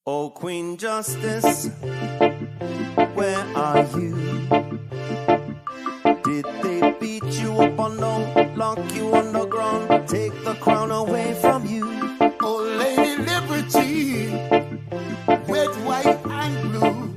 Oh, Queen Justice, where are you? Did they beat you up or no? Lock you on the ground, take the crown away from you? Oh, Lady Liberty, red, white, and blue.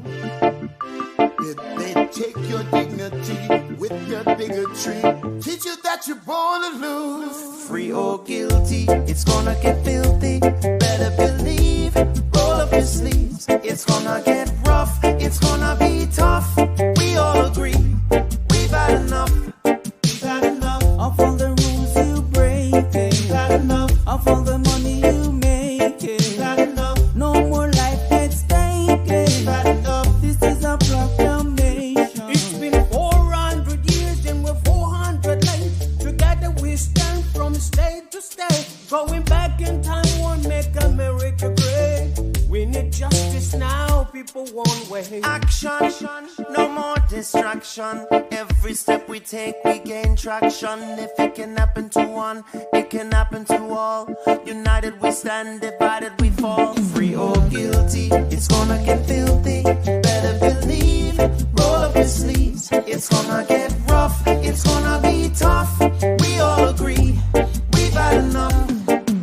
Did they take your dignity with your bigotry? Teach you that you're born to lose. Free or guilty, it's gonna get filthy. Better believe, roll up your sleeves. It's gonna get rough, it's gonna be tough. We all agree, we've had enough. We've had enough of all the rules you break. We've had enough of all the money you make. We've had enough. No more life at stake. We've had enough. This is a proclamation. It's been 400 years and we're 400 late. Together we stand from state to state. Going back in time won't make America great. We need justice now, people won't wait. Action, no more distraction. Every step we take, we gain traction. If it can happen to one, it can happen to all. United we stand, divided we fall. Free or guilty, it's gonna get filthy. Better believe, roll up your sleeves. It's gonna get rough, it's gonna be tough. We all agree, we've had enough.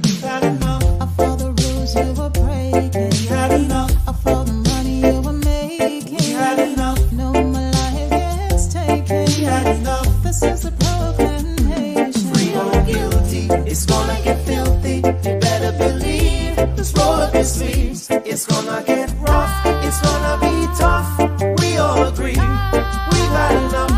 We've had enough of all the rules you were breaking. We've had enough of all the money you were making. We've had enough. No more life gets taken. We've had enough. This is a proclamation. Free or guilty, it's gonna get filthy. You better believe, just roll up your sleeves. It's gonna get rough, it's gonna be tough. We all agree, we've had enough.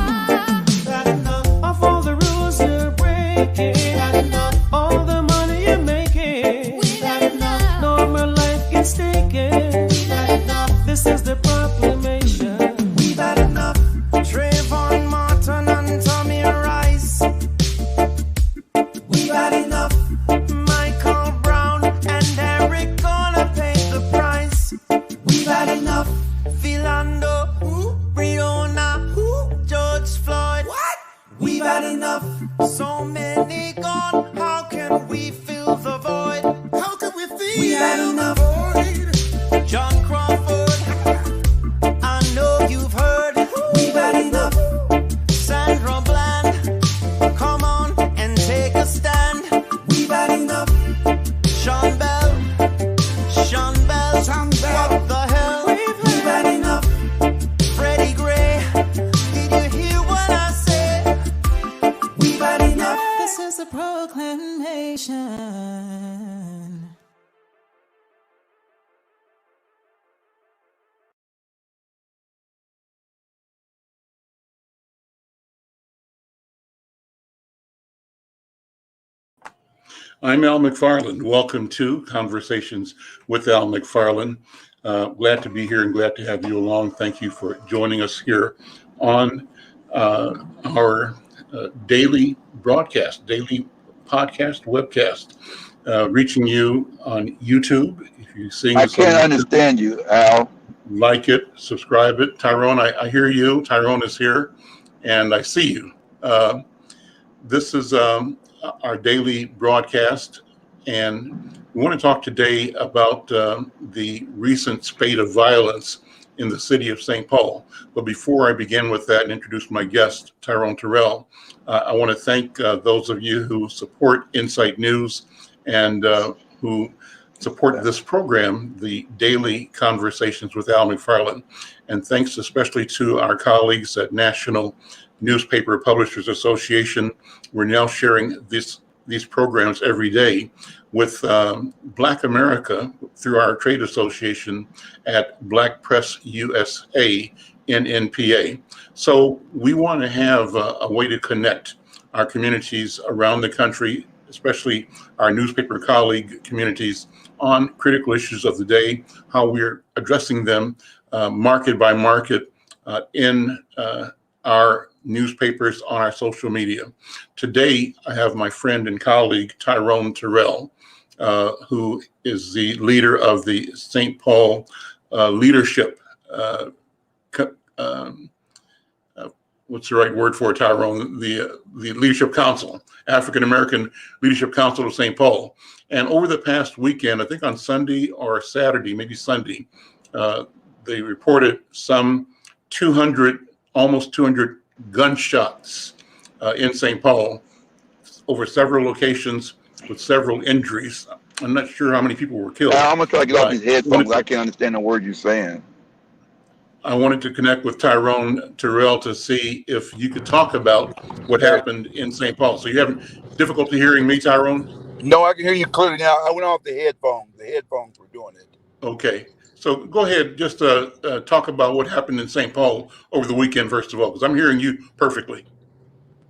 We've had enough of all the rules you're breaking. We've had enough. All the money you're making. We've had enough. No more life gets taken. We've had enough. This is the proclamation. We've had enough. Trayvon Martin and Tommy Rice. We've had enough. Michael Brown and Eric gonna pay the price. We've had enough. Philando, Breonna, George Floyd. What? We've had enough. So many gone. How can we fill the void? How can we feel? We've had enough. Void? John Crawford, I know you've heard. We've had enough. Sandra Bland, come on and take a stand. We've had enough. Sean Bell, what the hell? We've had enough. Freddie Gray, did you hear what I said? We've had enough. This is a proclamation. I'm Al McFarlane. Welcome to Conversations with Al McFarlane. Glad to be here and glad to have you along. Thank you for joining us here on our daily broadcast, daily podcast, webcast, reaching you on YouTube. If you're seeing I this can't on understand you, Al. like it, subscribe it. Tyrone, I hear you. Tyrone is here and I see you. This is our daily broadcast, and we want to talk today about the recent spate of violence in the city of St. Paul. But before I begin with that and introduce my guest, Tyrone Terrell, I want to thank those of you who support Insight News and who support this program, the Daily Conversations with Al McFarlane. And thanks especially to our colleagues at National Newspaper Publishers Association. We're now sharing these programs every day with Black America through our trade association at Black Press USA NNPA. So we want to have a way to connect our communities around the country, especially our newspaper colleague communities, on critical issues of the day, how we're addressing them market by market in our newspapers, on our social media. Today, I have my friend and colleague, Tyrone Terrell, who is the leader of the St. Paul Leadership what's the right word for it, Tyrone? The Leadership Council, African American Leadership Council of St. Paul. And over the past weekend, I think on Sunday or Saturday, maybe Sunday, they reported some 200, almost 200 gunshots in St. Paul over several locations with several injuries. I'm not sure how many people were killed. I'm gonna try to get off but these headphones. I can't understand the word you're saying. I wanted to connect with Tyrone Terrell to see if you could talk about what happened in St. Paul. So you having difficulty hearing me, Tyrone? No, I can hear you clearly now. I went off the headphones. The headphones were doing it. Okay. So go ahead, just talk about what happened in St. Paul over the weekend, first of all, because I'm hearing you perfectly.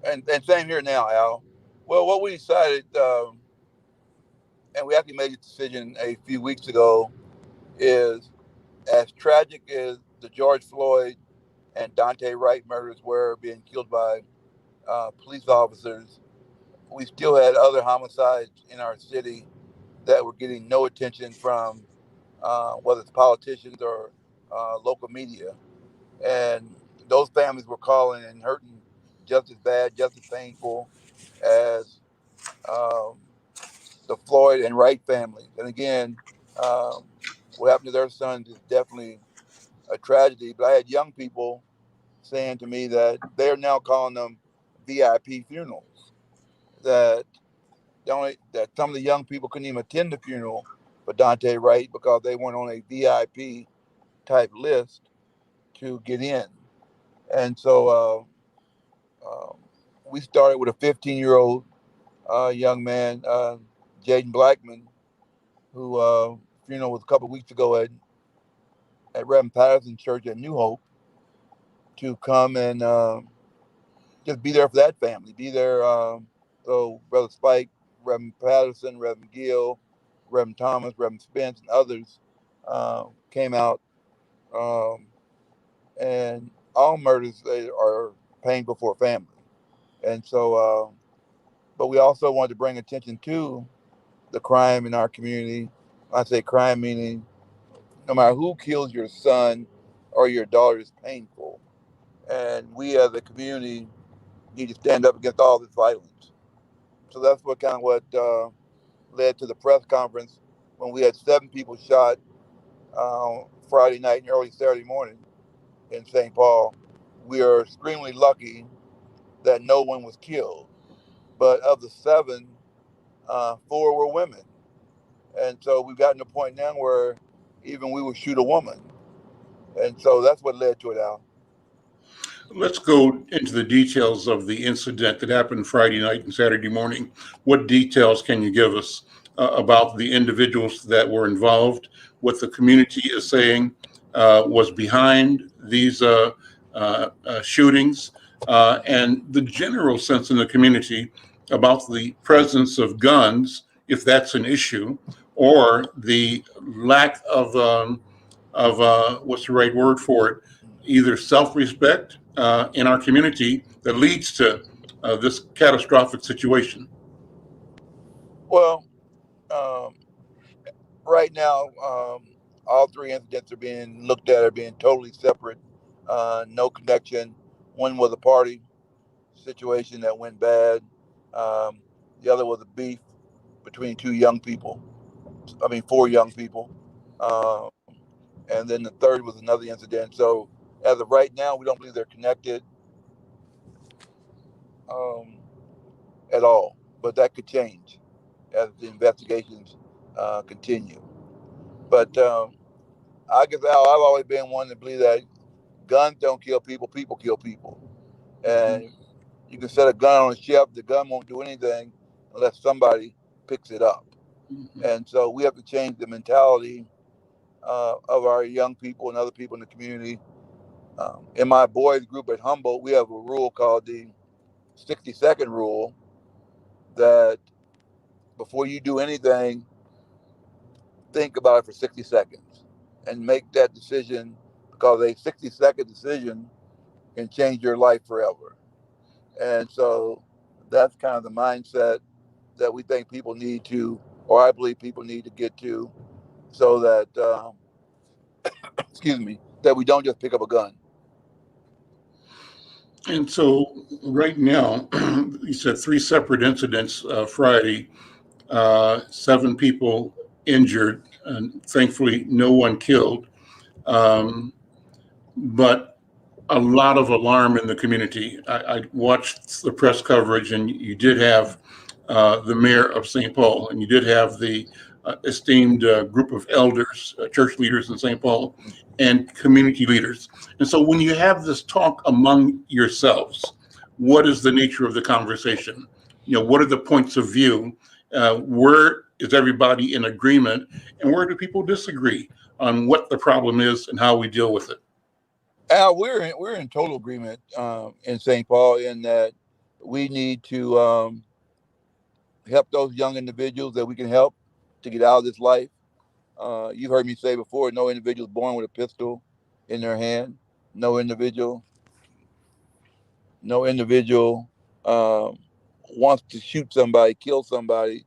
And same here now, Al. Well, what we decided, and we actually made a decision a few weeks ago, is as tragic as the George Floyd and Dante Wright murders were, being killed by police officers, we still had other homicides in our city that were getting no attention from whether it's politicians or local media. And those families were calling and hurting just as bad, just as painful as um, the Floyd and Wright families. And again, um, what happened to their sons is definitely a tragedy. But I had young people saying to me that they're now calling them VIP funerals. That that some of the young people couldn't even attend the funeral for Dante Wright because they weren't on a VIP type list to get in. And so we started with a 15-year-old young man, Jaden Blackman, who funeral was a couple of weeks ago at Reverend Patterson Church at New Hope, to come and just be there for that family. Be there. So Brother Spike, Reverend Patterson, Reverend Gill, Reverend Thomas, Reverend Spence, and others came out. Um, and all murders are painful for a family. And so, but we also wanted to bring attention to the crime in our community. I say crime meaning no matter who kills your son or your daughter is painful. And we as a community need to stand up against all this violence. So that's what led to the press conference when we had 7 people shot Friday night and early Saturday morning in St. Paul. We are extremely lucky that no one was killed. But of the 7, 4 were women. And so we've gotten to a point now where even we would shoot a woman. And so that's what led to it, Al. Let's go into the details of the incident that happened Friday night and Saturday morning. What details can you give us about the individuals that were involved, what the community is saying was behind these shootings, and the general sense in the community about the presence of guns, if that's an issue, or the lack of what's the right word for it, either self-respect in our community that leads to this catastrophic situation? Well, right now, all 3 incidents are being looked at are being totally separate, no connection. One was a party situation that went bad. Um, the other was a beef between 2 young people. I mean, 4 young people. Um, and then the third was another incident. So as of right now, we don't believe they're connected um, at all. But that could change as the investigations continue. But I guess I've always been one to believe that guns don't kill people, people kill people. And you can set a gun on a shelf, the gun won't do anything unless somebody picks it up. And so we have to change the mentality of our young people and other people in the community. In my boys group at Humboldt, we have a rule called the 60-second rule that before you do anything, think about it for 60 seconds and make that decision, because a 60-second decision can change your life forever. And so that's kind of the mindset that we think people need to, or I believe people need to get to, so that, excuse me, that we don't just pick up a gun. And so right now, you said three separate incidents Friday, seven people injured, and thankfully no one killed. Um, but a lot of alarm in the community. I watched the press coverage, and you did have the mayor of St. Paul, and you did have the esteemed group of elders, church leaders in St. Paul, and community leaders. And so, when you have this talk among yourselves, what is the nature of the conversation? What are the points of view? Where is everybody in agreement, and where do people disagree on what the problem is and how we deal with it? Al, we're in total agreement in St. Paul in that we need to help those young individuals that we can help to get out of this life. You've heard me say before, no individual is born with a pistol in their hand. No individual, no individual um, wants to shoot somebody, kill somebody.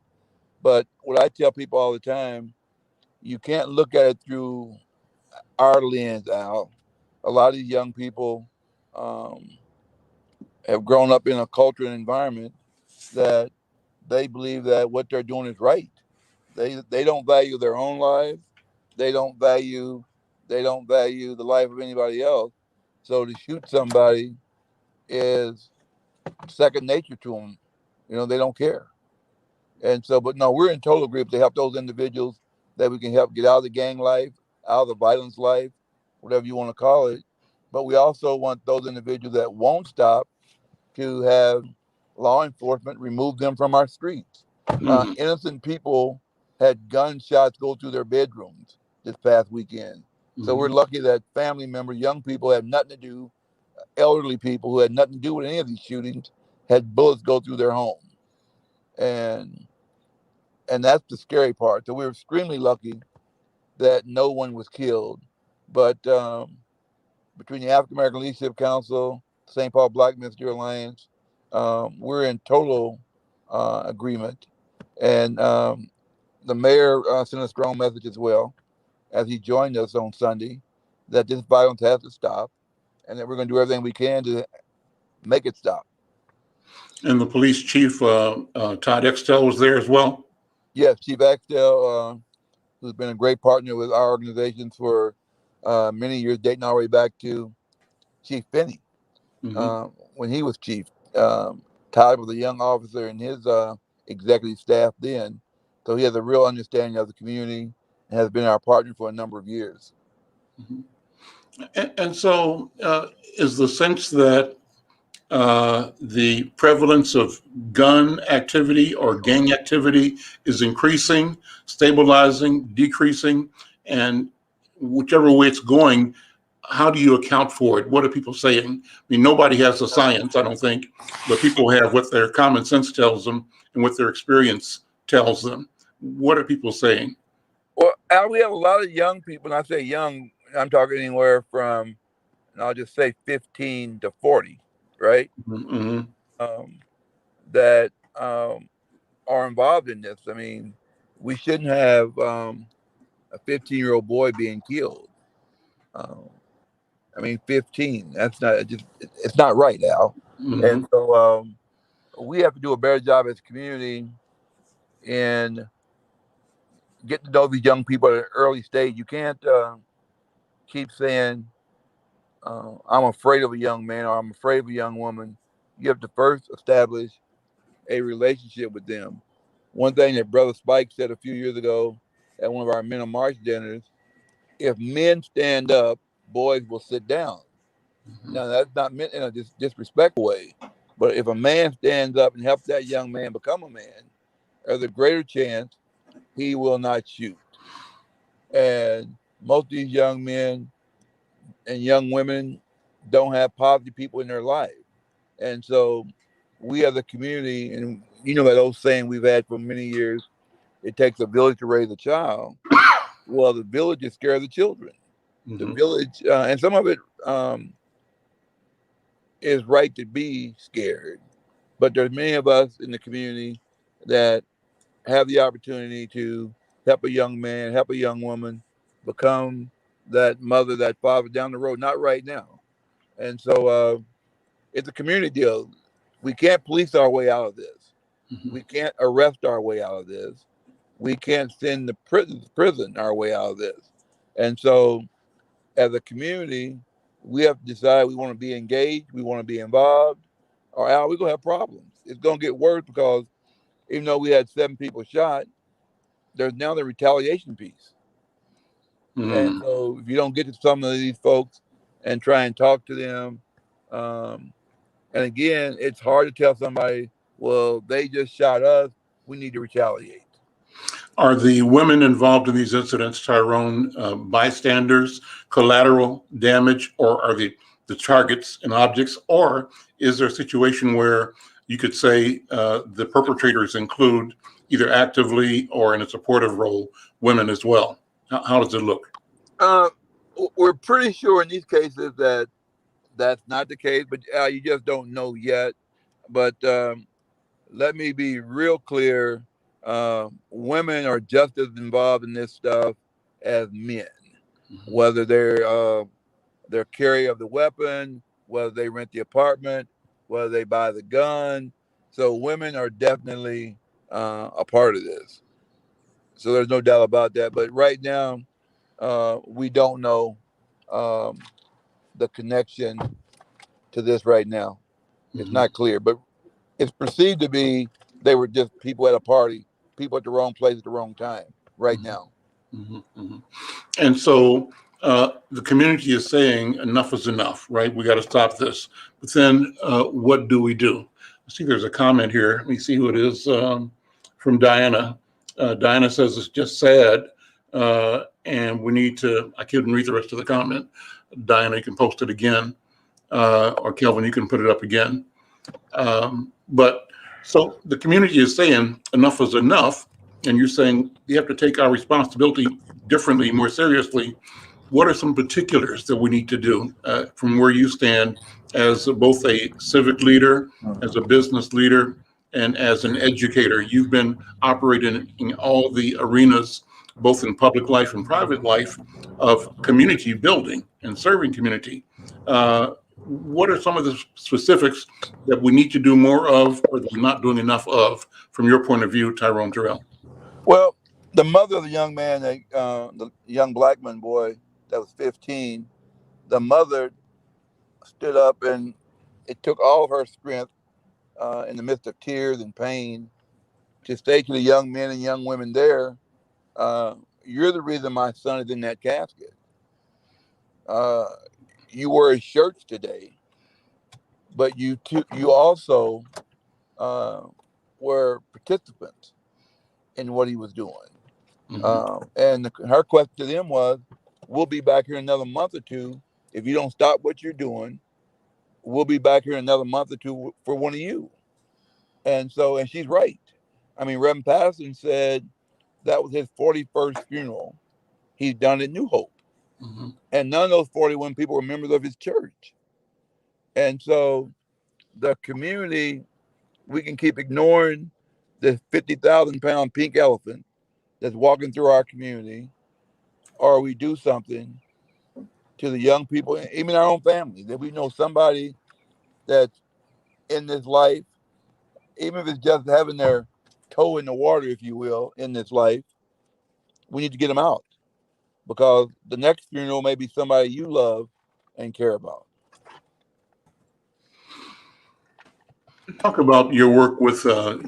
But what I tell people all the time, you can't look at it through our lens, Al. A lot of these young people um, have grown up in a culture and environment that they believe that what they're doing is right. They don't value their own lives. They don't value they don't value the life of anybody else. So to shoot somebody is second nature to them. They don't care. And so, but no, we're in total agreement to help those individuals that we can help get out of the gang life, out of the violence life, whatever you want to call it. But we also want those individuals that won't stop to have law enforcement remove them from our streets. Mhm. Innocent people had gunshots go through their bedrooms this past weekend. So we're Mhm. lucky that family members, young people had nothing to do, elderly people who had nothing to do with any of these shootings had bullets go through their home. And that's the scary part. So we're extremely lucky that no one was killed. But between the African American Leadership Council, St. Paul Black Minister Alliance, we're in total agreement. And the mayor sent a strong message as well as he joined us on Sunday that this violence has to stop and that we're going to do everything we can to make it stop. And the police chief, Todd Extel, was there as well. Yes, Chief Axtell, who's been a great partner with our organization for many years, dating all the way back to Chief Finney Hmm. when he was chief. Todd was a young officer in his executive staff then, so he has a real understanding of the community and has been our partner for a number of years. And so, is the sense that the prevalence of gun activity or gang activity is increasing, stabilizing, decreasing, and whichever way it's going, how do you account for it? What are people saying? I mean, nobody has the science, I don't think, but people have what their common sense tells them and what their experience tells them. What are people saying? Well, Al, we have a lot of young people, and I say young, I'm talking anywhere from, and I'll just say 15 to 40, right? Mm-hmm. Um, that are involved in this. I mean, we shouldn't have a 15-year-old boy being killed. Um, I mean, 15. That's not just. It's not right, Al. Mm-hmm. And so we have to do a better job as a community in getting to know these young people at an early stage. You can't keep saying, "I'm afraid of a young man" or "I'm afraid of a young woman." You have to first establish a relationship with them. One thing that Brother Spike said a few years ago at one of our Men of March dinners: if men stand up, boys will sit down. Mm-hmm. Now, that's not meant in a disrespectful way, but if a man stands up and helps that young man become a man, there's a greater chance he will not shoot. And most of these young men and young women don't have positive people in their life. And so we as a community, and that old saying we've had for many years, it takes a village to raise a child. Well, the village is scared of the children. The Mm-hmm. village, and some of it is right to be scared. But there's many of us in the community that have the opportunity to help a young man, help a young woman become that mother, that father down the road. Not right now. And so it's a community deal. We can't police our way out of this. Mhm. We can't arrest our way out of this. We can't send the prison our way out of this. And so, as a community, we have to decide we want to be engaged, we want to be involved, or else we're gonna have problems. It's gonna get worse because even though we had 7 people shot, there's now the retaliation piece. And Mhm. so, if you don't get to some of these folks and try and talk to them, um, and again, it's hard to tell somebody, well, they just shot us. We need to retaliate. Are the women involved in these incidents, Tyrone, bystanders, collateral damage, or are the targets and objects? Or is there a situation where you could say the perpetrators include either actively or in a supportive role women as well? How does it look? Uh, we're pretty sure in these cases that that's not the case, but you just don't know yet. But let me be real clear: women are just as involved in this stuff as men, Mhm. whether they're carrier of the weapon, whether they rent the apartment, whether they buy the gun. So women are definitely a part of this. So there's no doubt about that. But right now, we don't know um, the connection to this right now. It's Mhm. not clear, but it's perceived to be they were just people at a party, people at the wrong place at the wrong time right Mhm. now. Mhm. Mhm. And so the community is saying enough is enough, right? We got to stop this. But then what do we do? I see there's a comment here. Let me see who it is from Diana. Diana says it's just sad. And we need to, I couldn't read the rest of the comment. Diana, you can post it again. Or Kelvin, you can put it up again. But so the community is saying enough is enough. And you're saying we have to take our responsibility differently, more seriously. What are some particulars that we need to do from where you stand as both a civic leader, as a business leader, and as an educator? You've been operating in all the arenas, both in public life and private life, of community building and serving community. What are some of the specifics that we need to do more of or that we're not doing enough of from your point of view, Tyrone Terrell? Well, the mother of the young man, the young black man boy that was 15, the mother stood up and it took all of her strength in the midst of tears and pain to say to the young men and young women there, you're the reason my son is in that casket. Uh, you wear his shirts today, but you also uh, were participants in what he was doing. Mm-hmm. And her question to them was, "We'll be back here in another month or two. If you don't stop what you're doing, we'll be back here in another month or two for one of you." And so, and she's right. I mean, Reverend Patterson said that was his 41st funeral he's done at New Hope, Mm-hmm. and none of those 41 people were members of his church. And so, the community, we can keep ignoring this 50,000-pound pink elephant that's walking through our community, or we do something to the young people, even our own family, that we know somebody that's in this life, even if it's just having their toe in the water, if you will, in this life, we need to get them out because the next funeral may be somebody you love and care about. Talk about your work with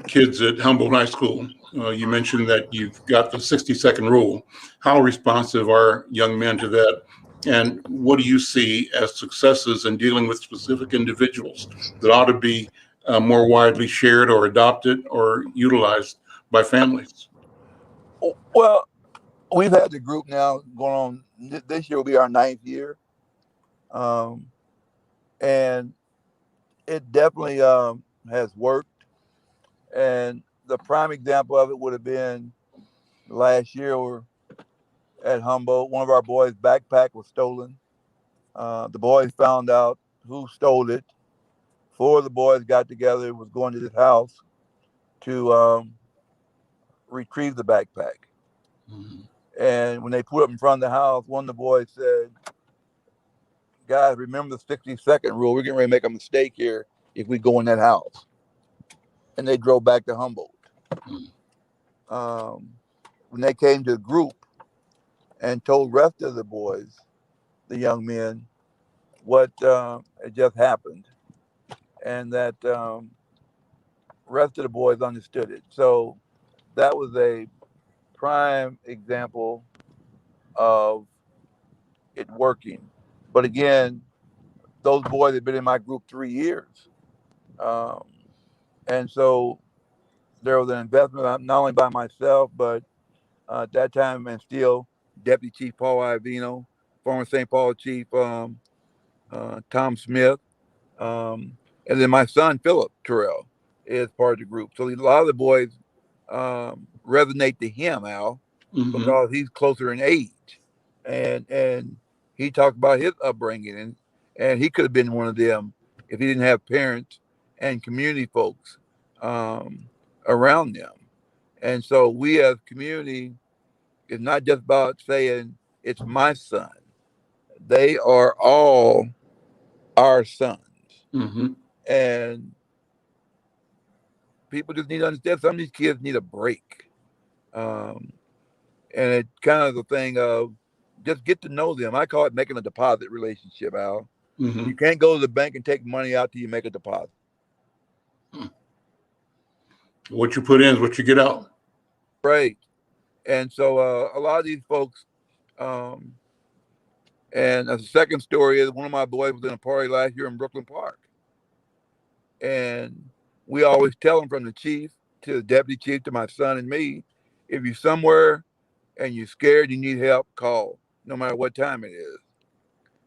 kids at Humboldt High School. You mentioned that you've got the 60-second rule. How responsive are young men to that? And what do you see as successes in dealing with specific individuals that ought to be more widely shared or adopted or utilized by families? Well, we've had the group now going on. This year will be our 9th year, um, and it definitely has worked. And the prime example of it would have been last year at Humboldt. One of our boys' backpack was stolen. The boys found out who stole it. 4 of the boys got together, was going to this house to retrieve the backpack. Mhm. And when they put up in front of the house, one of the boys said, guys, remember the 60-second rule. We're getting ready to make a mistake here if we go in that house. And they drove back to Humboldt. When they came to the group and told the rest of the boys, the young men, what had just happened, and that rest of the boys understood it. So that was a prime example of it working. But again, those boys had been in my group 3 years. Um, and so there was an investment not only by myself, but at that time, and still Deputy Chief Paul Iovino, former St. Paul Chief Tom Smith, and then my son Philip Terrell is part of the group. So a lot of the boys resonate to him, Al, because he's closer in age, and he talked about his upbringing, and he could have been one of them if he didn't have parents and community folks around them. And so we as community, it's not just about saying it's my son. They are all our sons. And people just need to understand some of these kids need a break. And it's kind of the thing of just get to know them. I call it making a deposit relationship, Al. You can't go to the bank and take money out till you make a deposit. What you put in is what you get out. Right. And so a lot of these folks, and the second story is one of my boys was in a party last year in Brooklyn Park. And we always tell them, from the chief to the deputy chief to my son and me, if you're somewhere and you're scared, you need help, call, no matter what time it is.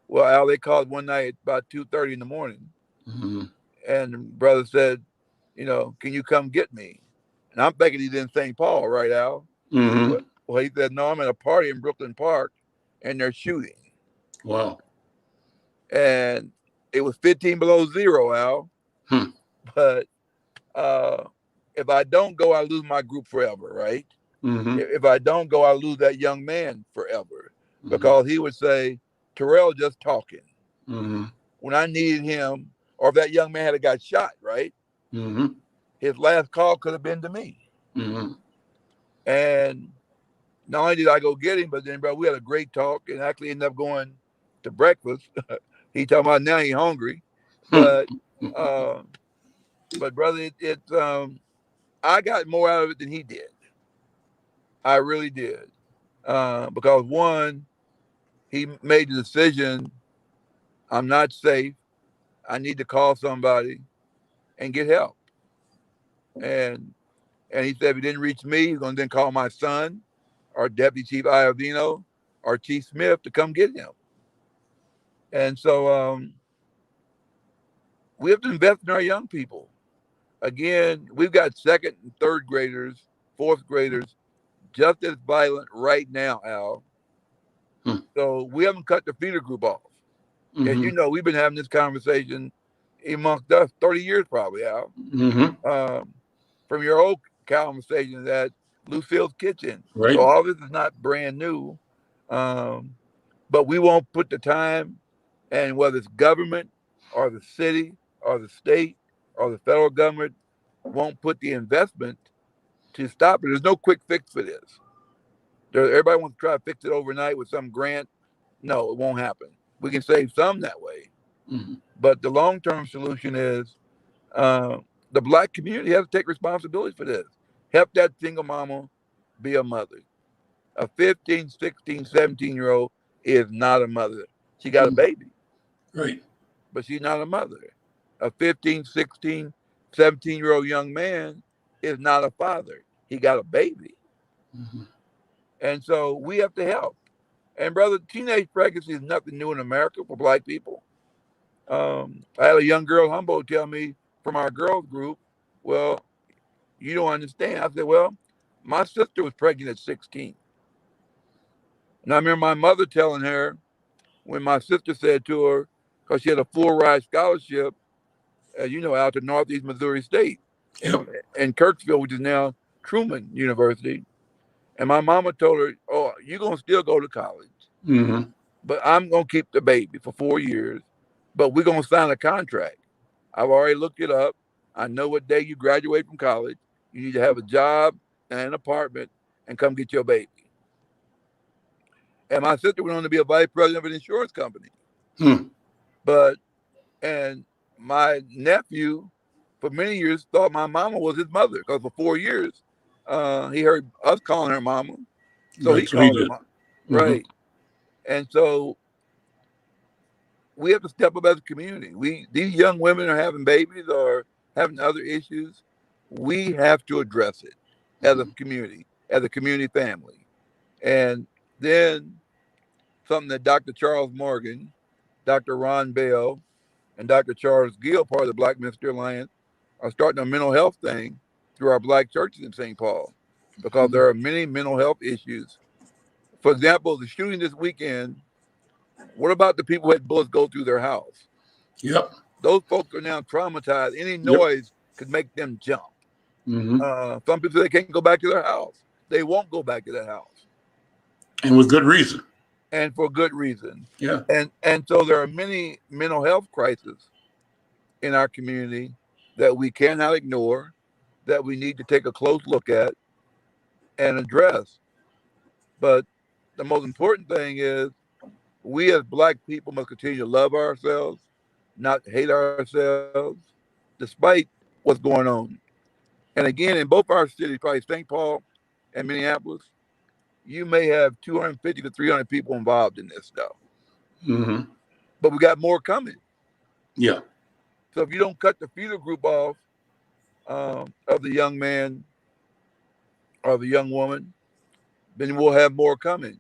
Well, Al, they called one night about 2:30 in the morning. And the brother said, can you come get me? And I'm thinking he's in St. Paul, right, Al? Well, he said, no, I'm at a party in Brooklyn Park, and they're shooting. Wow. And it was 15 below zero, Al. But if I don't go, I lose my group forever, right? If I don't go, I lose that young man forever. Because he would say, Terrell just talking. When I needed him, or if that young man had got shot, right? His last call could have been to me. And not only did I go get him, but then, bro, we had a great talk and actually ended up going to breakfast. He talking about now he hungry. But brother, I got more out of it than he did. I really did. Because one, he made the decision, I'm not safe. I need to call somebody and get help. And he said if he didn't reach me, he's going to then call my son, or Deputy Chief Iovino, or Chief Smith to come get him. And so we have to invest in our young people. Again, we've got second and third graders, fourth graders, just as violent right now, Al. So we haven't cut the feeder group off. And we've been having this conversation amongst us 30 years probably, Al. From your old conversation at Lucille's Kitchen. Right. So all this is not brand new. But we won't put the time, and whether it's government or the city or the state or the federal government won't put the investment to stop it. There's no quick fix for this. Everybody wants to try to fix it overnight with some grant. No, it won't happen. We can save some that way. But the long-term solution is the Black community has to take responsibility for this. Help that single mama be a mother. A 15, 16, 17-year-old is not a mother. She got a baby. Right. But she's not a mother. A 15, 16, 17-year-old young man is not a father. He got a baby. And so we have to help. And brother, teenage pregnancy is nothing new in America for Black people. I had a young girl, Humboldt, tell me from our girls group, well, you don't understand. I said, well, my sister was pregnant at 16. And I remember my mother telling her when my sister said to her, because she had a full ride scholarship, as you know, out to Northeast Missouri State in Kirksville, which is now Truman University. And my mama told her, oh, you're going to still go to college. but I'm gonna keep the baby for 4 years. But we're gonna sign a contract. I've already looked it up. I know what day you graduate from college. You need to have a job and an apartment and come get your baby. And my sister went on to be a vice president of an insurance company. Hmm. But and my nephew, for many years, thought my mama was his mother because for 4 years, he heard us calling her mama, so he Right. So he called her did. mama. Hmm. Right. And so we have to step up as a community. These young women are having babies or having other issues. We have to address it as a community family. And then something that Dr. Charles Morgan, Dr. Ron Bell, and Dr. Charles Gill, part of the Black Minister Alliance, are starting a mental health thing through our black churches in St. Paul because there are many mental health issues. For example, the shooting this weekend, what about the people who had bullets go through their house? Yep. Those folks are now traumatized. Any Yep. noise could make them jump. Hmm. Some people say they can't go back to their house. They won't go back to their house, And with good reason. and for good reason. Yeah. And so there are many mental health crises in our community that we cannot ignore, that we need to take a close look at and address. But the most important thing is we as black people must continue to love ourselves, not hate ourselves, despite what's going on. And again, in both our cities, probably St. Paul and Minneapolis, you may have 250 to 300 people involved in this stuff, Hmm. but we got more coming. Yeah. So if you don't cut the feeder group off of the young man or the young woman, then we'll have more coming.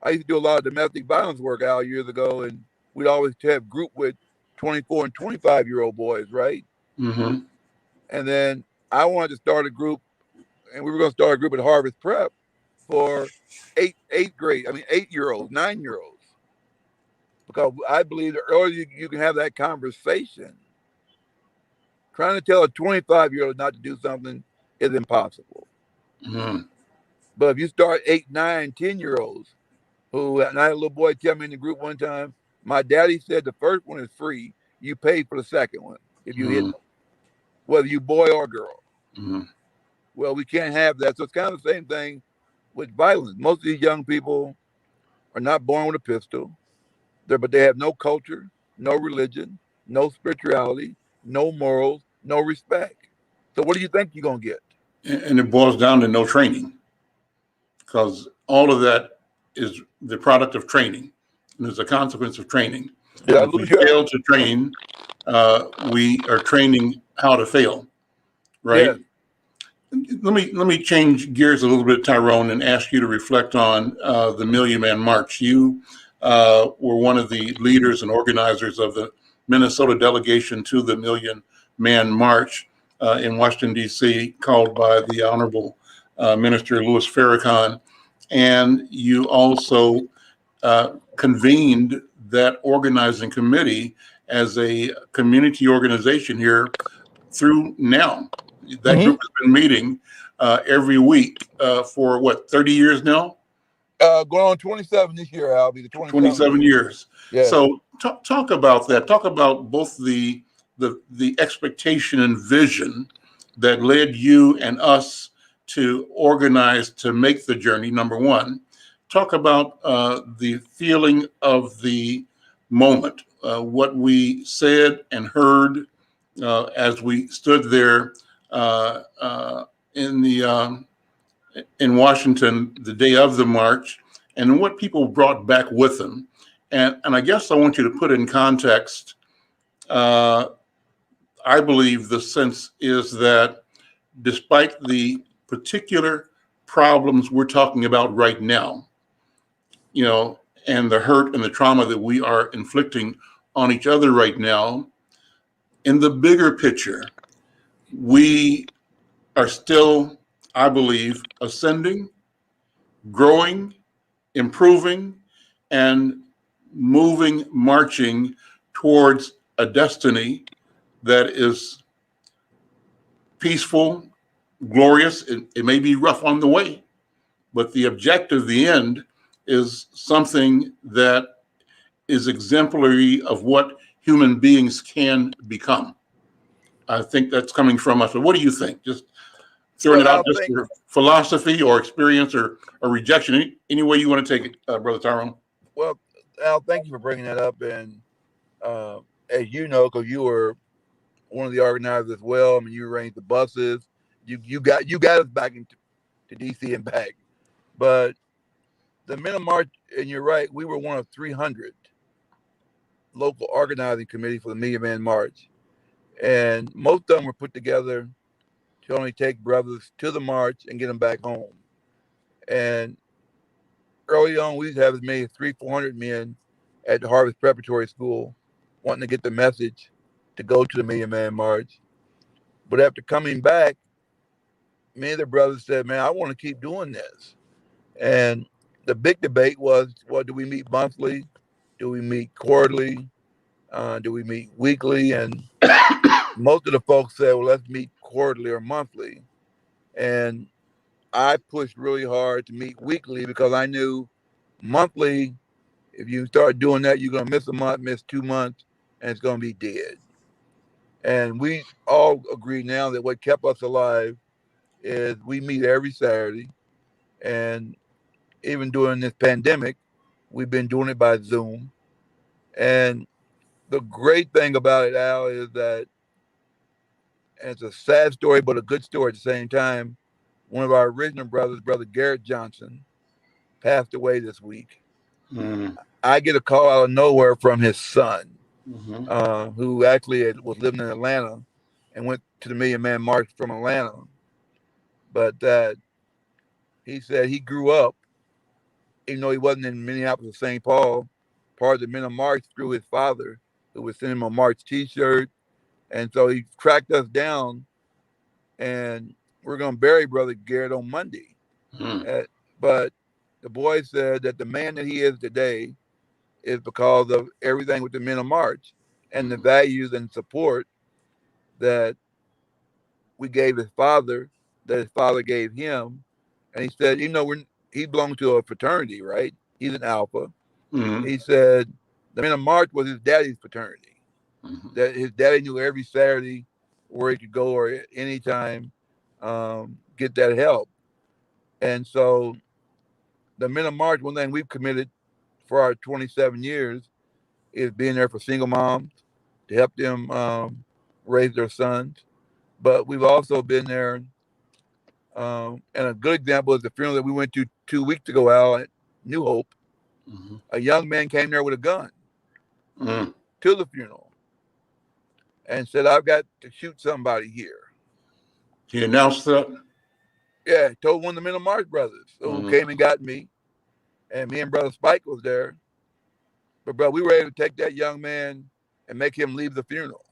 I used to do a lot of domestic violence work out years ago, and we'd always have group with 24 and 25-year-old boys, right? Hmm. And then I wanted to start a group, and we were going to start a group at Harvest Prep for eighth grade, I mean 8-year olds, 9-year olds, because I believe the earlier you can have that conversation, trying to tell a 25-year-old not to do something is impossible. Hmm. But if you start 8, 9, 10-year olds, who, and I had a little boy tell me in the group one time, my daddy said the first one is free. You pay for the second one if you hit Hmm. them, whether you boy or girl. Hmm. Well, we can't have that. So it's kind of the same thing with violence. Most of these young people are not born with a pistol, but they have no culture, no religion, no spirituality, no morals, no respect. So what do you think you're gonna get? And it boils down to no training, because all of that is the product of training and is a consequence of training. Did I And if we lose you, fail Al? to train, we are training how to fail, right? Yes. Let me change gears a little bit, Tyrone, and ask you to reflect on the Million Man March. You were one of the leaders and organizers of the Minnesota delegation to the Million Man March in Washington, D.C., called by the Honorable Minister Louis Farrakhan. And you also convened that organizing committee as a community organization here through now. That Mm-hmm. group has been meeting every week for what, 30 years now? Going on 27 this year, Al. Be the 27th 27 year. years. Yes. So talk about that. Talk about both the expectation and vision that led you and us to organize to make the journey, number one. Talk about the feeling of the moment, what we said and heard as we stood there uh, uh, in the in Washington the day of the march, and what people brought back with them. And I guess I want you to put in context. Uh, I believe the sense is that despite the particular problems we're talking about right now, you know, and the hurt and the trauma that we are inflicting on each other right now, in the bigger picture, we are still, I believe, ascending, growing, improving, and moving, marching towards a destiny that is peaceful, glorious. It may be rough on the way, but the objective, the end, is something that is exemplary of what human beings can become. I think that's coming from us. But what do you think? Just throwing Well, it out, I just think, your philosophy or experience or rejection, any way you want to take it, Brother Tyrone. well, Al, thank you for bringing that up. And as you know, because you were one of the organizers as well. I mean, you arranged the buses. You got us back into to DC and back. But the Men of March, and you're right, we were one of 300 local organizing committee for the Million Man March, and most of them were put together to only take brothers to the march and get them back home. And early on, we used to have as many as 400 men at the Harvest Preparatory School wanting to get the message to go to the Million Man March. But after coming back, many of the brothers said, "Man, I want to keep doing this." And the big debate was, well, do we meet monthly? Do we meet quarterly? Do we meet weekly? And most of the folks said, well, let's meet quarterly or monthly. And I pushed really hard to meet weekly because I knew monthly, if you start doing that, you're going to miss a month, miss 2 months, and it's going to be dead. And we all agree now that what kept us alive is we meet every Saturday. And even during this pandemic, we've been doing it by Zoom. And the great thing about it, Al, is that, and it's a sad story, but a good story at the same time. One of our original brothers, Brother Garrett Johnson, passed away this week. Mm-hmm. I get a call out of nowhere from his son, Mm-hmm. who actually was living in Atlanta and went to the Million Man March from Atlanta. But that he said he grew up, even though he wasn't in Minneapolis or St. Paul, part of the Men of March through his father, who would send him a March T-shirt. And so he tracked us down, and we're going to bury Brother Garrett on Monday. Mm-hmm. But the boy said that the man that he is today is because of everything with the Men of March and the values and support that we gave his father, that his father gave him. And he said, he belonged to a fraternity, right? He's an alpha. Mm-hmm. He said the Men of March was his daddy's fraternity. Mm-hmm. That his daddy knew every Saturday where he could go or at any time get that help. And so the Men of March, one thing we've committed for our 27 years is being there for single moms to help them raise their sons. But we've also been there, and a good example is the funeral that we went to 2 weeks ago, Al, at New Hope. Mm-hmm. A young man came there with a gun Mm-hmm. to the funeral and said, I've got to shoot somebody here. He announced that. Yeah, told one of the Men of March brothers who Mm-hmm. came and got me, and me and Brother Spike was there. But, bro, we were able to take that young man and make him leave the funeral.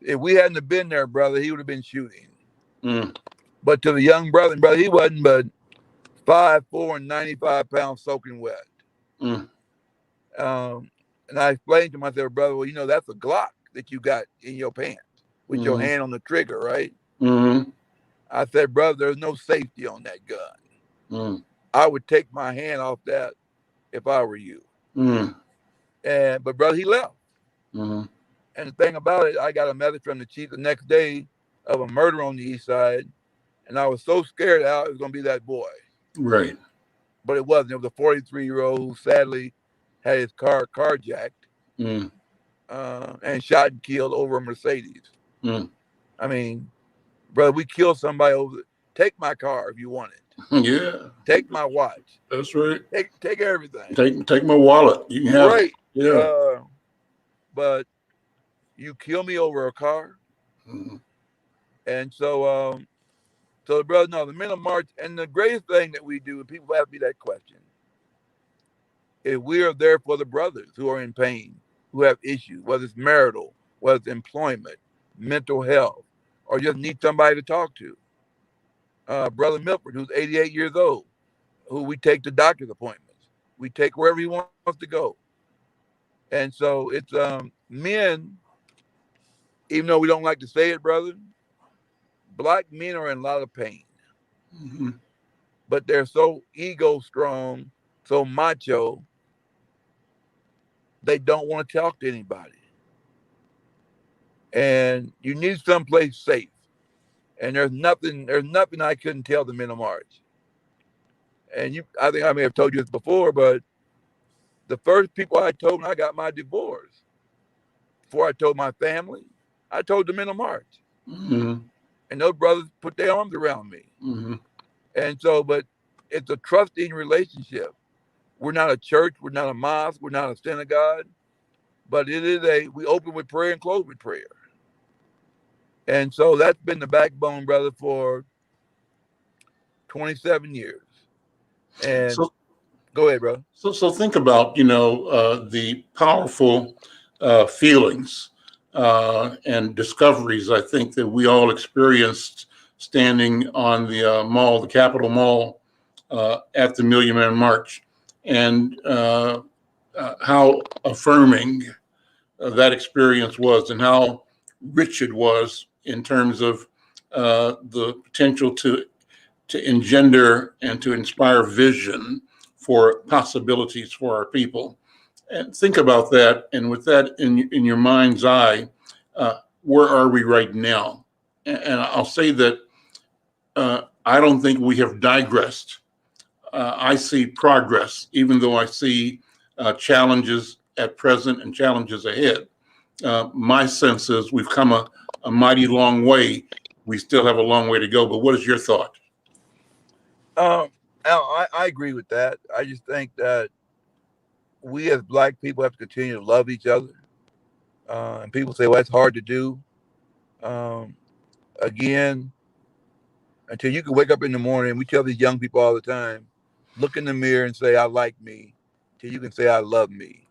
If we hadn't have been there, brother, he would have been shooting. Mm-hmm. But to the young brother, he wasn't but 5'4" and 95 pounds soaking wet. Mm-hmm. And I explained to myself, brother, well, that's a Glock that you got in your pants with your hand on the trigger, right? Mm-hmm. I said, brother, there's no safety on that gun. Mm-hmm. I would take my hand off that if I were you. But brother, he left. Mm-hmm. And the thing about it, I got a message from the chief the next day of a murder on the east side, and I was so scared out it was going to be that boy. Right. But it wasn't. It was a 43-year-old who sadly had his car carjacked Mm-hmm. And shot and killed over a Mercedes. Mm-hmm. I mean, brother, we killed somebody over. Take my car if you want it. Yeah. Take my watch. That's right. Take everything. Take my wallet. You can have Right. it. Yeah. But you kill me over a car. Mm-hmm. And so brother, no, the Men of March, and the greatest thing that we do, and people ask me that question, is we are there for the brothers who are in pain, who have issues, whether it's marital, whether it's employment, mental health, or just need somebody to talk to. Brother Milford, who's 88 years old, who we take to doctor's appointments. We take wherever he wants to go. And so it's men, even though we don't like to say it, brother, black men are in a lot of pain. Mm-hmm. but they're so ego strong, so macho, they don't want to talk to anybody. And you need someplace safe. And there's nothing I couldn't tell them in a march. And I think I may have told you this before, but the first people I told when I got my divorce, before I told my family, I told them in a march. Mm-hmm. And those brothers put their arms around me. Mm-hmm. And so, but it's a trusting relationship. We're not a church, we're not a mosque, we're not a synagogue, but we open with prayer and close with prayer. And so that's been the backbone, brother, for 27 years. And So, go ahead, brother. so think about, the powerful feelings and discoveries I think that we all experienced standing on the mall, the Capitol Mall, at the Million Man March, and how affirming that experience was, and how rich it was in terms of the potential to engender and to inspire vision for possibilities for our people. And think about that, and with that in your mind's eye, where are we right now? And I'll say that I don't think we have digressed. I see progress, even though I see challenges at present and challenges ahead. My sense is we've come a mighty long way. We still have a long way to go. But what is your thought? Um, I agree with that. I just think that we as black people have to continue to love each other. And people say, well, that's hard to do. Um, Again, until you can wake up in the morning, we tell these young people all the time, look in the mirror and say, I like me, till you can say, I love me.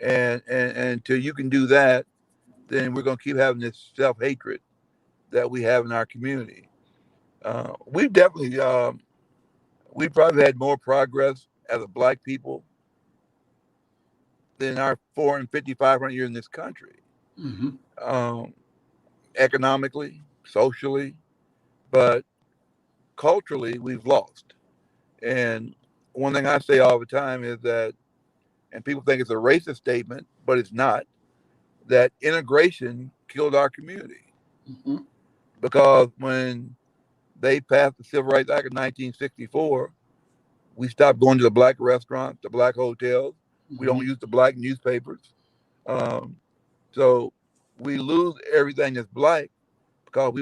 And until you can do that, then we're going to keep having this self hatred that we have in our community. We've definitely, we probably had more progress as a black people than our 400 years in this country, Mm-hmm. um, economically, socially, but culturally, we've lost. And one thing I say all the time is that, and people think it's a racist statement, but it's not, that integration killed our community. Mm-hmm. Because when they passed the Civil Rights Act of 1964, we stopped going to the black restaurants, the black hotels. We Mm-hmm. don't use the black newspapers. Um, so we lose everything that's black because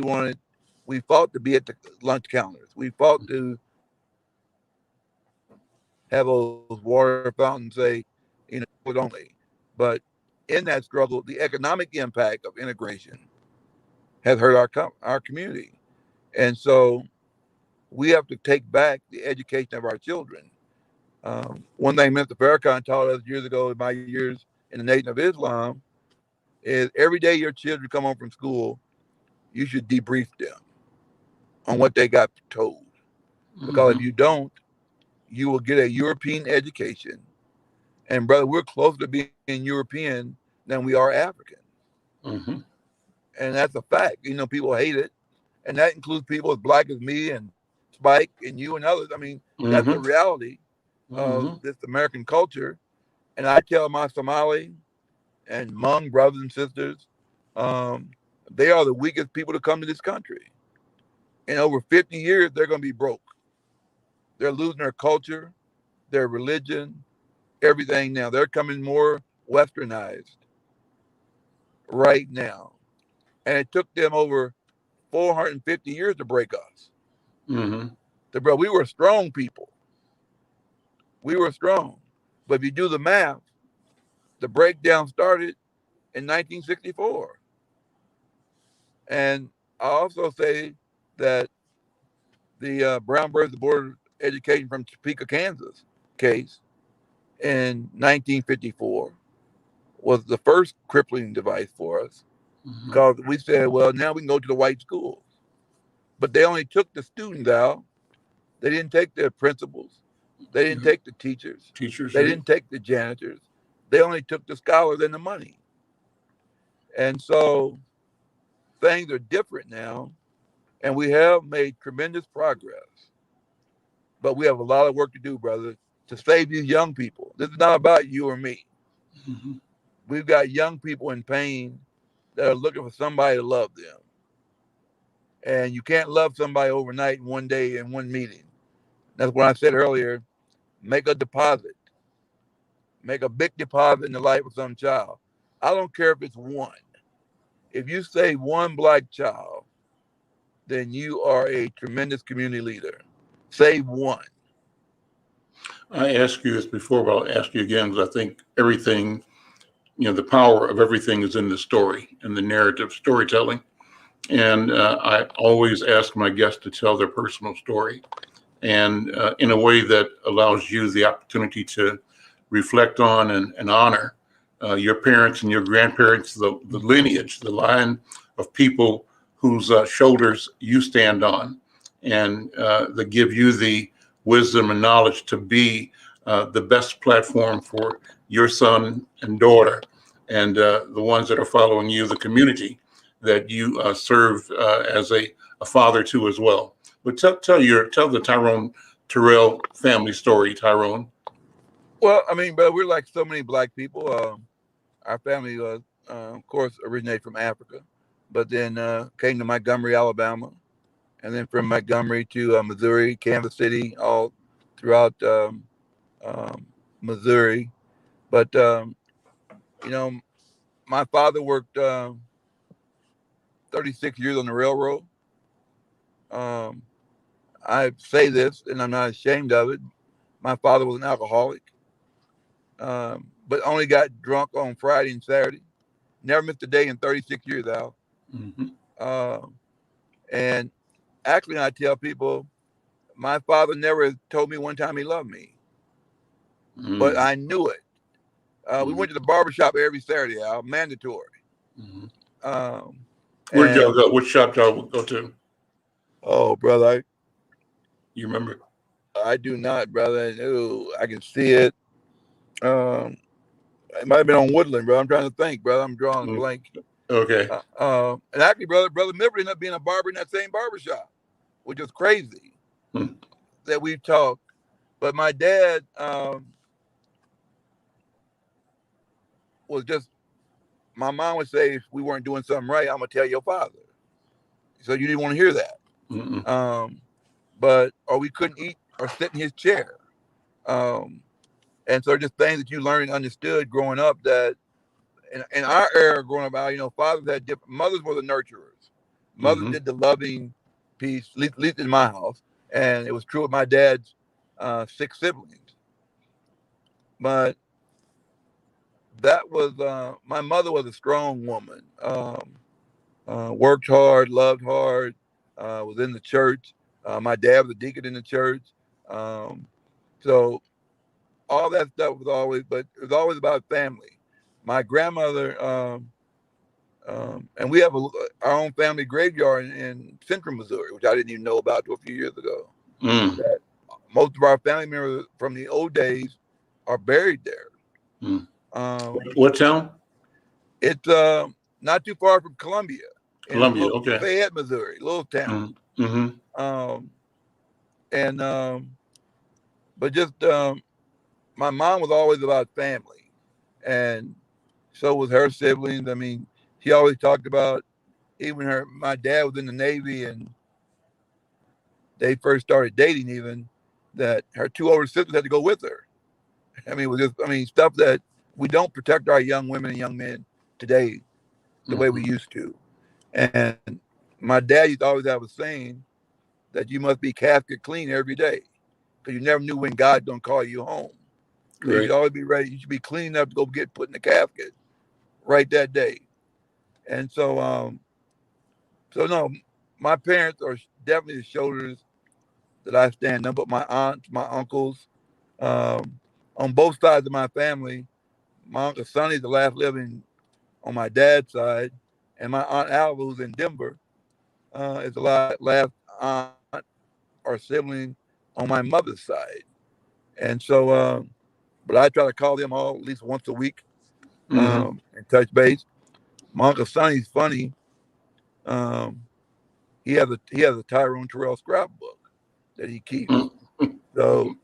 we fought to be at the lunch counters. We fought to have those water fountains say, it only. But in that struggle, the economic impact of integration has hurt our community. And so we have to take back the education of our children. One thing Mr. Farrakhan taught us years ago in my years in the Nation of Islam is every day your children come home from school, you should debrief them on what they got told. Because Mm-hmm. if you don't, you will get a European education. And brother, we're closer to being European than we are African. Mm-hmm. And that's a fact. People hate it. And that includes people as black as me and Spike and you and others. I mean, that's the Mm-hmm. reality of Mm-hmm. this American culture. And I tell my Somali and Hmong brothers and sisters, um, they are the weakest people to come to this country. In over 50 years, they're going to be broke. They're losing their culture, their religion, everything now. They're coming more westernized right now. And it took them over 450 years to break us. Mm-hmm. Bro, we were strong people. We were strong. But if you do the math, the breakdown started in 1964. And I also say that the Brown versus the Board of Education from Topeka, Kansas case in 1954 was the first crippling device for us Mm-hmm. because we said, well, now we can go to the white schools. But they only took the students out. They didn't take the principals. They didn't Yeah. take the teachers. Teachers, They yeah. didn't take the janitors. They only took the scholars and the money. And so things are different now, and we have made tremendous progress. but we have a lot of work to do, brother, to save these young people. This is not about you or me. Mm-hmm. We've got young people in pain that are looking for somebody to love them. And you can't love somebody overnight in one day in one meeting. That's what I said earlier. Make a deposit. Make a big deposit in the life of some child. I don't care if it's one. If you save one black child, then you are a tremendous community leader. Save one. I asked you this before, but I'll ask you again because I think everything, the power of everything is in the story and the narrative storytelling. And I always ask my guests to tell their personal story, and in a way that allows you the opportunity to reflect on and honor your parents and your grandparents, the lineage, the line of people whose shoulders you stand on, and that give you the wisdom and knowledge to be the best platform for your son and daughter, and the ones that are following you, the community that you serve as a father to as well. But tell the Tyrone Terrell family story, Tyrone. Well, I mean, but we're like so many black people. Our family, of course, originated from Africa, but then came to Montgomery, Alabama, and then from Montgomery to Missouri, Kansas City, all throughout um, Missouri. But you know, my father worked 36 years on the railroad. Um, I say this, and I'm not ashamed of it. My father was an alcoholic, but only got drunk on Friday and Saturday. Never missed a day in 36 years, Al. Mm-hmm. Um, and actually, I tell people, my father never told me one time he loved me, but Mm-hmm. I knew it. We went to the barbershop every Saturday, Al, mandatory. Mm-hmm. Um, Where'd y'all and go? Which shop y'all go to? oh, brother, You remember? I do not, brother. Ooh, I can see it. Um, it might have been on Woodland, bro. I'm trying to think, brother. I'm drawing a Mm, blank. okay. And actually, brother Milford ended up being a barber in that same barbershop, which is crazy Mm, that we've talked. But my dad was just, my mom would say, if we weren't doing something right, I'm going to tell your father. So you didn't want to hear that. mm-mm, Um, or we couldn't eat or sit in his chair. Um, and so just things that you learned and understood growing up that in our era growing up, fathers had different, mothers were the nurturers. Mothers mm-hmm. did the loving piece, at least in my house. And it was true with my dad's six siblings. But that was, my mother was a strong woman. Worked hard, loved hard, was in the church. My dad was a deacon in the church. Um, so all that stuff was always, but it was always about family. My grandmother, and we have our own family graveyard in central Missouri, which I didn't even know about until a few years ago. Mm, That most of our family members from the old days are buried there. mm. Um, What town? it's not too far from Columbia, in Columbia. Okay. Fayette, Missouri, little town. Mm, mm-hmm. Um, and but just my mom was always about family, and so was her siblings. I mean, she always talked about, even my dad was in the Navy, and they first started dating, even that her two older sisters had to go with her. I mean, it was just, I mean, stuff that we don't protect our young women and young men today the way Mm-hmm. we used to. And my dad used to always have a saying that you must be casket clean every day, because you never knew when God's gonna call you home. So you should Great. always be ready. You should be clean enough to go get put in the casket right that day. And so no, my parents are definitely the shoulders that I stand on. But my aunts, my uncles, on both sides of my family, my uncle Sonny's the last living on my dad's side, and my aunt Alva, who's in Denver, is the last aunt or sibling on my mother's side. And so, but I try to call them all at least once a week Mm-hmm. and touch base. My uncle Sonny's funny. Um, he has a Tyrone Terrell scrapbook that he keeps. So,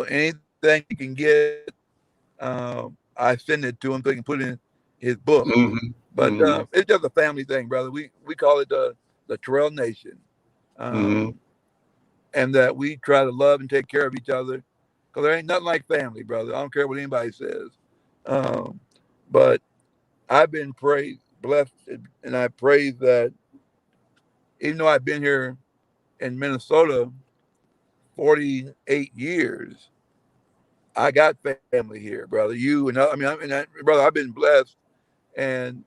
anything he can get, I send it to him so he can put in his book. Hmm. But Hmm. it's just a family thing, brother. We call it the Terrell Nation, Hmm. um, and that we try to love and take care of each other, because there ain't nothing like family, brother. I don't care what anybody says. Um, but I've been praised, blessed, and I praise that even though I've been here in Minnesota 48 years, I got family here, brother. You and brother, I've been blessed, and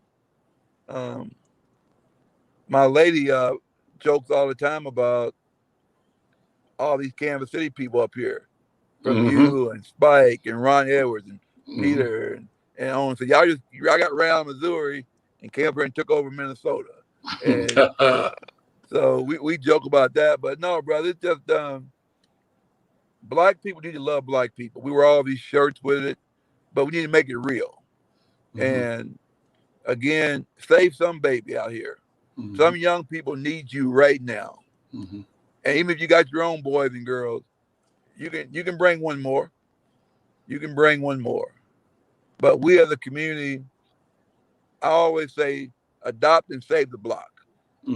um, my lady jokes all the time about all these Kansas City people up here, brother Hmm. you and Spike and Ron Edwards and Hmm. Peter and on. So y'all got right out of Missouri and came up here and took over Minnesota, and so we joke about that. But no, brother, it's just black people need to love black people. We wear all these shirts with it, but we need to make it real. Hmm. And again, save some baby out here. Hmm. Some young people need you right now. Hmm. And even if you got your own boys and girls, you can bring one more. You can bring one more. But we as a community, I always say, adopt and save the block.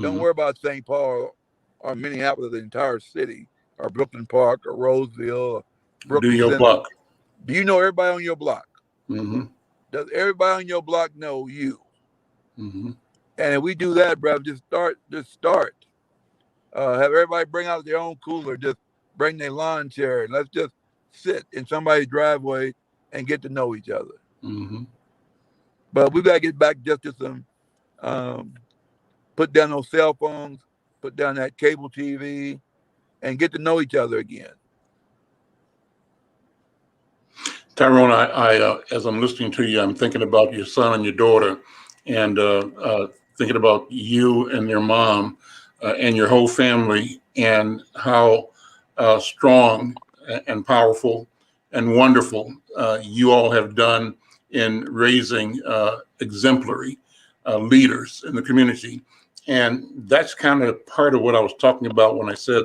Don't Hmm. worry about St. Paul or Minneapolis, the entire city, or Brooklyn Park or Roseville or Do Brooklyn your Center. block. Do you know everybody on your block? Hmm. Does everybody on your block know you? Hmm. And if we do that, bro, just start. Just start. Have everybody bring out their own cooler. Just bring their lawn chair and let's just sit in somebody's driveway and get to know each other. Hmm. But we gotta get back just to some um, put down those cell phones, put down that cable TV, and get to know each other again. Tyrone, as I'm listening to you, I'm thinking about your son and your daughter, and thinking about you and your mom and your whole family, and how strong and powerful and wonderful you all have done in raising exemplary leaders in the community. And that's kind of part of what I was talking about when I said,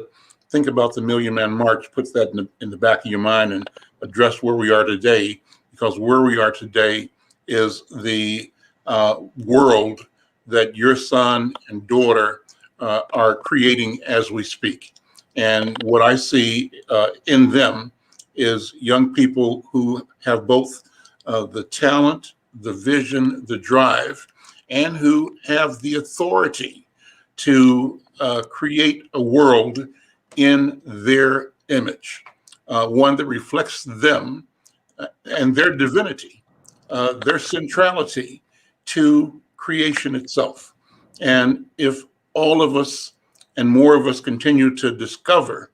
think about the Million Man March, put that in the back of your mind, and address where we are today, because where we are today is the world that your son and daughter are creating as we speak. And what I see in them is young people who have both the talent, the vision, the drive, and who have the authority to create a world in their image, one that reflects them and their divinity, their centrality to creation itself. And if all of us and more of us continue to discover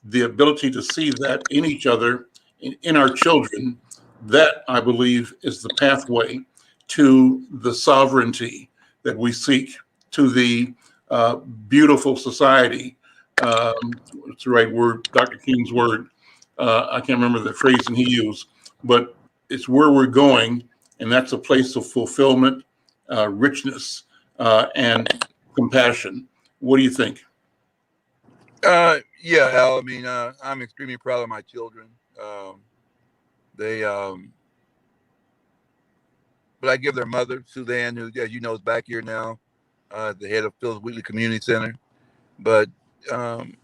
the ability to see that in each other, in our children, that I believe is the pathway to the sovereignty that we seek, to the beautiful society. What's the right word? Dr. King's word. I can't remember the phrasing he used, but it's where we're going, and that's a place of fulfillment, richness, and compassion. What do you think? Yeah, Al. I mean, I'm extremely proud of my children. They, but I give their mother, Suzanne, who, as you know, is back here now, the head of Phil's Wheatley Community Center. But um,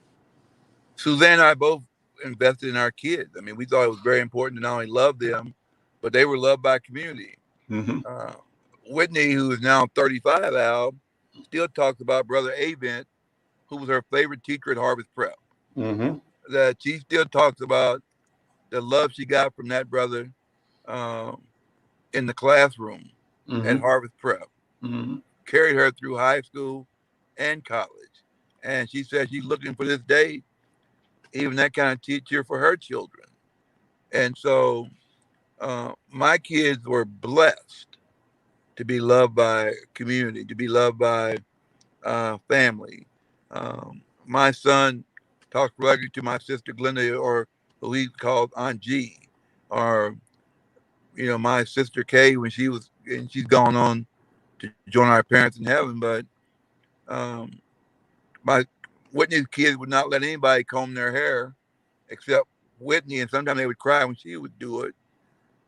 Suzanne and I both invested in our kids. I mean, we thought it was very important to not only love them, but they were loved by community. Hmm. Uh, Whitney, who is now 35, Al, still talks about Brother Avent, who was her favorite teacher at Harvest Prep. Hmm. That she still talks about the love she got from that brother um, in the classroom at Hmm. Harvest Prep. Hmm. Carried her through high school and college. And she said she's looking for this day, even that kind of teacher for her children. And so my kids were blessed to be loved by community, to be loved by family. My son talks regularly to my sister Glenda, or who he called Aunt G, or my sister Kay when she was, and she's gone on to join our parents in heaven. But um, my Whitney's kids would not let anybody comb their hair except Whitney, and sometimes they would cry when she would do it.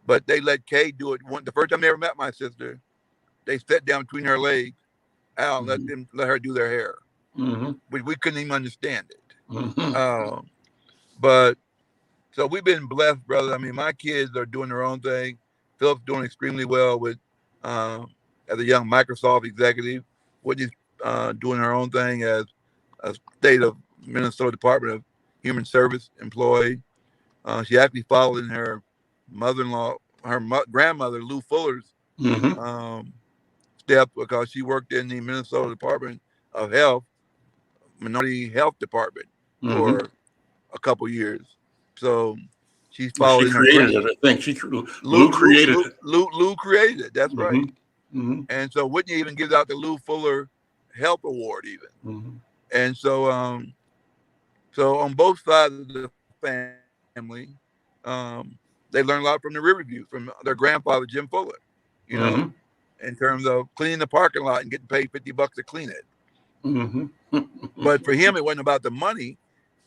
But they let Kay do it. The first time they ever met my sister, they sat down between her legs, Al, and Mm-hmm. let her do their hair. Mm-hmm. We couldn't even understand it. Mm-hmm. Um, but so we've been blessed, brother. I mean, my kids are doing their own thing. Philip's doing extremely well with as a young Microsoft executive. Whitney's doing her own thing as a state of Minnesota Department of Human Service employee. She actually followed in her mother-in-law, her grandmother Lou Fuller's Mm-hmm. um, steps because she worked in the Minnesota Department of Health, Minority Health Department Mm-hmm. for a couple years. So she's She followed in her created grand. it. I think Lou created it. Lou created it. That's right. Mm-hmm. Mm-hmm. And so Whitney even gives out the Lou Fuller Health Award even. Mm-hmm. And so on both sides of the family, um, they learned a lot from the Riverview, from their grandfather Jim Fuller, you know, Mm-hmm. in terms of cleaning the parking lot and getting paid $50 to clean it. Mm-hmm. But for him, it wasn't about the money.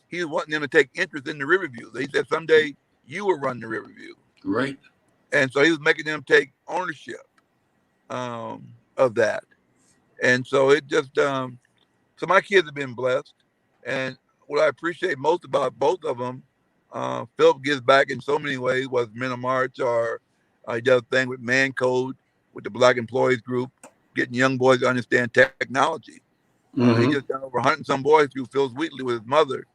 He was wanting them to take interest in the Riverview. They said someday you will run the Riverview, Right. and so he was making them take ownership of that. And so it just so my kids have been blessed, and what I appreciate most about both of them, Philip gives back in so many ways. Was Men of March, or he does a thing with Man Code with the Black Employees Group, getting young boys to understand technology. He just Mm-hmm. done over 100 some boys through Phil's Wheatley with his mother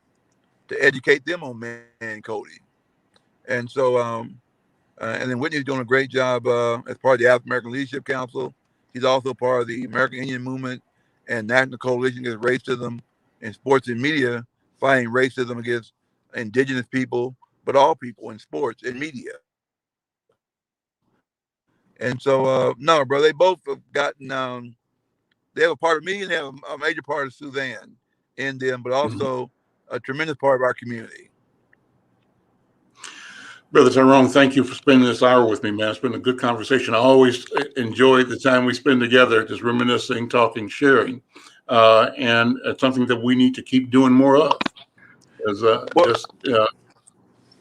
to educate them on man coding. And so, and then Whitney's doing a great job as part of the African American Leadership Council. He's also part of the American Indian Movement and National Coalition Against Racism in Sports and Media, fighting racism against indigenous people, but all people in sports and media. And so, no, bro, they both have gotten, they have a part of me and they have a major part of Suzanne in them, but also Mm-hmm. a tremendous part of our community. Brother Tyrone, thank you for spending this hour with me, man. It's been a good conversation. I always enjoy the time we spend together, just reminiscing, talking, sharing. And it's something that we need to keep doing more of. As Well, just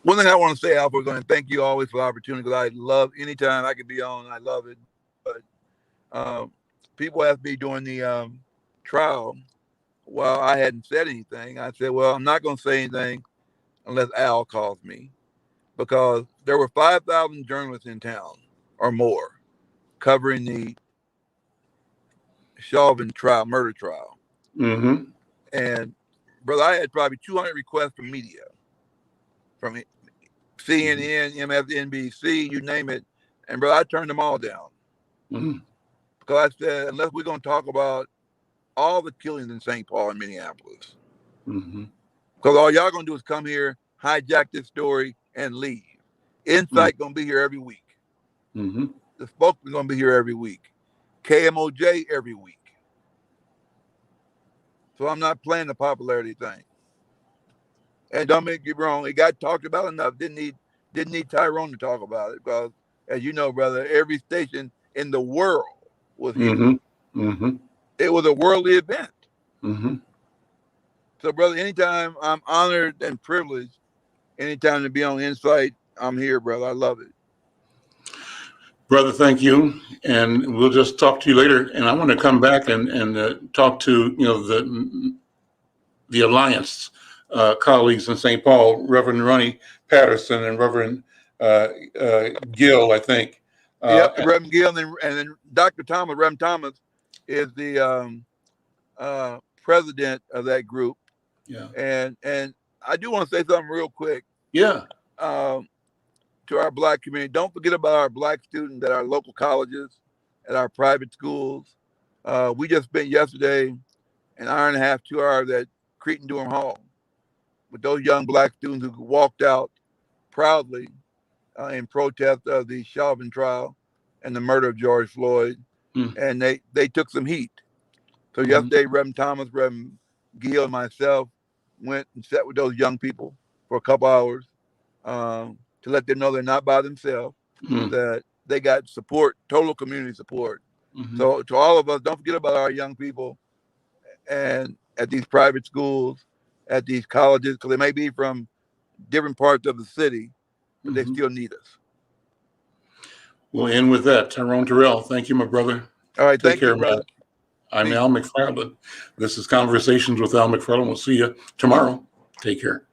one thing I want to say, Alfred, and thank you always for the opportunity because I love anytime I can be on, I love it. But um, people asked me during the trial, well, I hadn't said anything. I said, well, I'm not going to say anything unless Al calls me because there were 5,000 journalists in town or more covering the Chauvin trial, murder trial. mm-hmm. And, brother, I had probably 200 requests from media, from CNN, MSNBC, you name it. And, brother, I turned them all down Mm-hmm. because I said, unless we're going to talk about all the killings in St. Paul and Minneapolis, Mm-hmm. because all y'all going to do is come here, hijack this story, and leave. Insight going to be here every week. Mm-hmm. The spokesman going to be here every week. KMOJ every week. So I'm not playing the popularity thing. And don't make me wrong, it got talked about enough. Didn't need Tyrone to talk about it because, as you know, brother, every station in the world was here. Mm-hmm. Mm-hmm. It was a worldly event. Mm-hmm. So, brother, anytime I'm honored and privileged, anytime to be on Insight, I'm here, brother. I love it. Brother, thank you, and we'll just talk to you later. And I want to come back and talk to the Alliance colleagues in St. Paul, Reverend Ronnie Patterson and Reverend Gill, I think. Yep, Reverend Gill and then Dr. Thomas, Reverend Thomas, is the president of that group. Yeah. And I do want to say something real quick Yeah. um, to our black community. Don't forget about our black students at our local colleges, at our private schools. We just spent yesterday an hour and a half, 2 hours at Cretin Durham Hall with those young black students who walked out proudly in protest of the Chauvin trial and the murder of George Floyd. Mm-hmm. And they took some heat. So yesterday, Reverend Thomas, Reverend Gill, and myself went and sat with those young people for a couple hours to let them know they're not by themselves, Mm-hmm. that they got support, total community support. Mm-hmm. So to all of us, don't forget about our young people and at these private schools, at these colleges, because they may be from different parts of the city, but they still need us. We'll end with that. Tyrone Terrell, thank you, my brother. All right, Take thank you, care, brother. man. I'm Al McFarlane. This is Conversations with Al McFarlane. We'll see you tomorrow. Take care.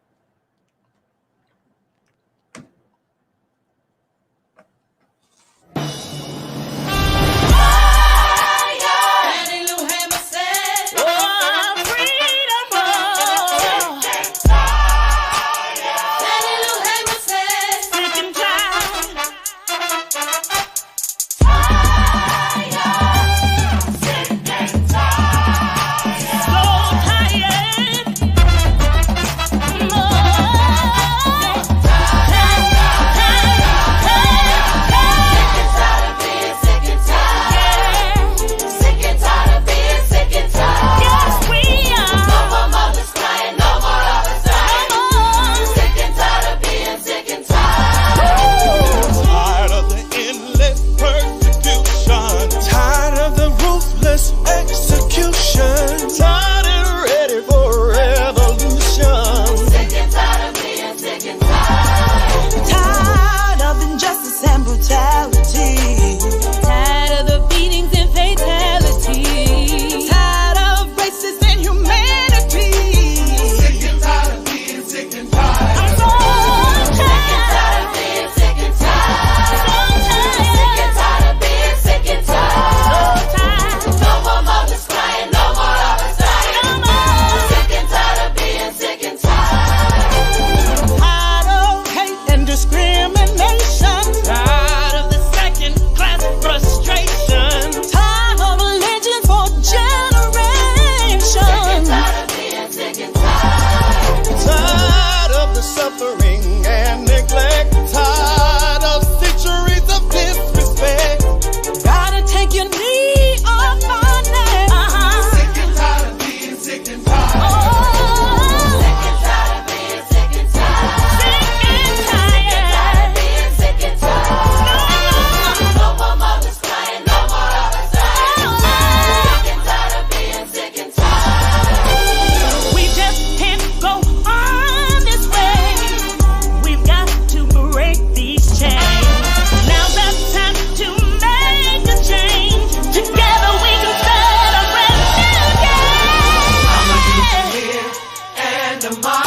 the mind.